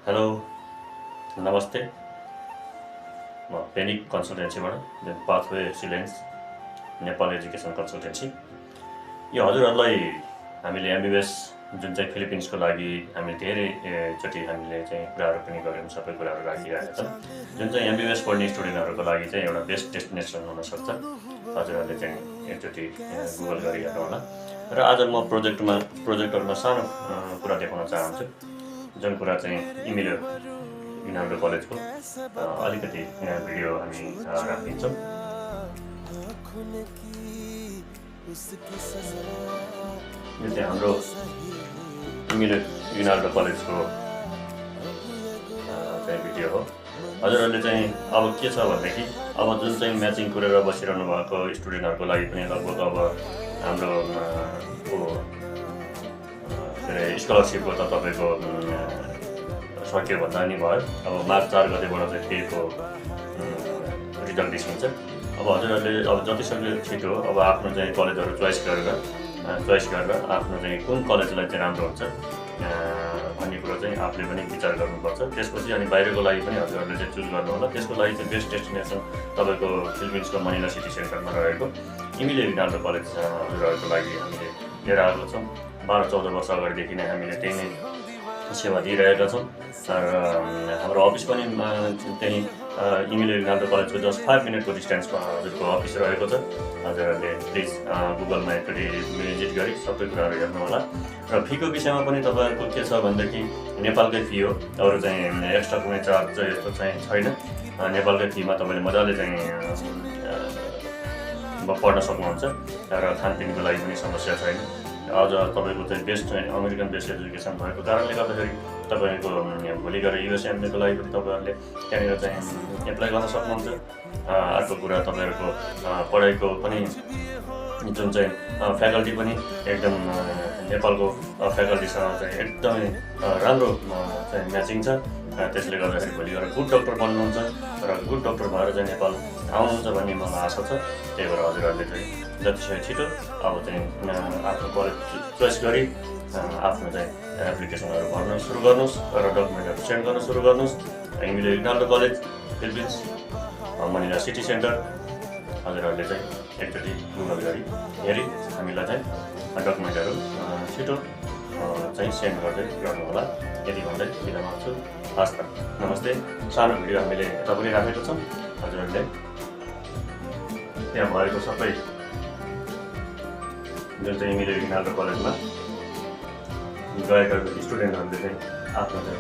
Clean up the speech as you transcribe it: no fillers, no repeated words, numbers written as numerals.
Hello नमस्ते म panic कन्सल्टेन्सीबाट जुन pathway excellence Nepal education consultancy यो हजुरहरूलाई हामीले एमबिबिएस जुन चाहिँ फिलिपिन्सको लागि हामीले धेरैचोटि हामीले चाहिँ कुराहरू पनि गऱ्यौँ, सबै कुराहरू राखिरहेका छन्। जुन चाहिँ एमबिबिएस पढ्ने स्टुडेन्टहरूको लागि चाहिँ एउटा बेस्ट डेस्टिनेसन हुनसक्छ। हजुरहरूले चाहिँ एकचोटि गुगल गरिहेर्नु होला। र आज म प्रोजेक्टरमा सानो कुरा देखाउन चाहन्छु, जुन कुरा चाहिँ इमिलियो युनाल्डो कलेजको अलिकति भिडियो हामी राखिदिन्छौँ। यो चाहिँ हाम्रो इमिलियो युनाल्डो कलेजको चाहिँ भिडियो हो। हजुरहरूले चाहिँ अब के छ भनेदेखि अब जुन चाहिँ म्याचिङ गरेर बसिरहनु भएको स्टुडेन्टहरूको लागि पनि लगभग अब हाम्रो स्कलरसिपको त तपाईँको सक्यो भन्दा नि भयो। अब मार्च 4 गतेबाट चाहिँ फेरिको रिजल्ट निस्किन्छ। अब हजुरहरूले अब जतिसक्दो छिटो अब आफ्नो चाहिँ कलेजहरू चोइस गरेर आफ्नो चाहिँ कुन कलेजलाई चाहिँ राम्रो हुन्छ भन्ने कुरो चाहिँ आफूले पनि विचार गर्नुपर्छ। त्यसपछि अनि बाहिरको लागि पनि हजुरहरूले चाहिँ चुज गर्नु होला। त्यसको लागि चाहिँ बेस्ट डेस्टिनेसन तपाईँको फिलिपिन्सको मनिला सिटी सेन्टरमा रहेको इमिलियो युनाल्डो कलेज हजुरहरूको लागि हामीले लिएर आएको छौँ। 12-14 वर्ष अगाडिदेखि नै हामीले त्यही नै सेवा दिइरहेका छौँ। र हाम्रो अफिस पनि त्यही इमिलियो युनाल्डो कलेजको जस्ट 5 मिनटको डिस्टेन्समा हजुरको अफिस रहेको छ। हजुरहरूले प्लिज गुगलमा एकचोटि भिजिट गरी सबै कुराहरू हेर्नु होला। र फीको विषयमा पनि तपाईँहरूको के छ भनेदेखि नेपालकै फी हो, अरू चाहिँ एक्स्ट्रा कुनै चार्ज चाहिँ यस्तो चाहिँ छैन। नेपालकै फीमा तपाईँले मजाले चाहिँ पढ्न सक्नुहुन्छ र खानपिनको लागि पनि समस्या छैन। अझ तपाईँको चाहिँ बेस्ट अमेरिकन बेस्ट एजुकेसन भएको कारणले गर्दाखेरि तपाईँको भोलि गएर युएसएमएको लागि पनि तपाईँहरूले त्यहाँनिर चाहिँ एप्लाई गर्न सक्नुहुन्छ। अर्को कुरा तपाईँहरूको पढाइको पनि जुन चाहिँ फ्याकल्टी पनि एकदम नेपालको फ्याकल्टीसँग चाहिँ एकदमै राम्रो चाहिँ म्याचिङ छ। त्यसले गर्दाखेरि भोलि गएर गुड डक्टर बन्नुहुन्छ र गुड डक्टर भएर चाहिँ नेपाल आउनुहुन्छ भन्ने मलाई आशा छ। त्यही भएर हजुरहरूले चाहिँ जतिसक्दो छिटो अब चाहिँ आफ्नो कलेज चोइस गरी आफ्नो चाहिँ एप्लिकेसनहरू भर्न सुरु गर्नुहोस् र डकुमेन्टहरू सेन्ड गर्न सुरु गर्नुहोस्। Emilio Aguinaldo college Philippines Manila city centre हजुरहरूले चाहिँ एकचोटि गुगल गरी हेरी हामीलाई चाहिँ डकुमेन्टहरू छिटो चाहिँ सेन्ड गर्दै गर्नु होला। यति भन्दै बिदा माग्छु। हस् त, नमस्ते। सानो भिडियो हामीले यता पनि राखेको छौँ। हजुरहरूले त्यहाँ भएको सबै जुन चाहिँ इमिलियो युनाल्डो कलेजमा गएका स्टुडेन्टहरूले चाहिँ आफ्नो चाहिँ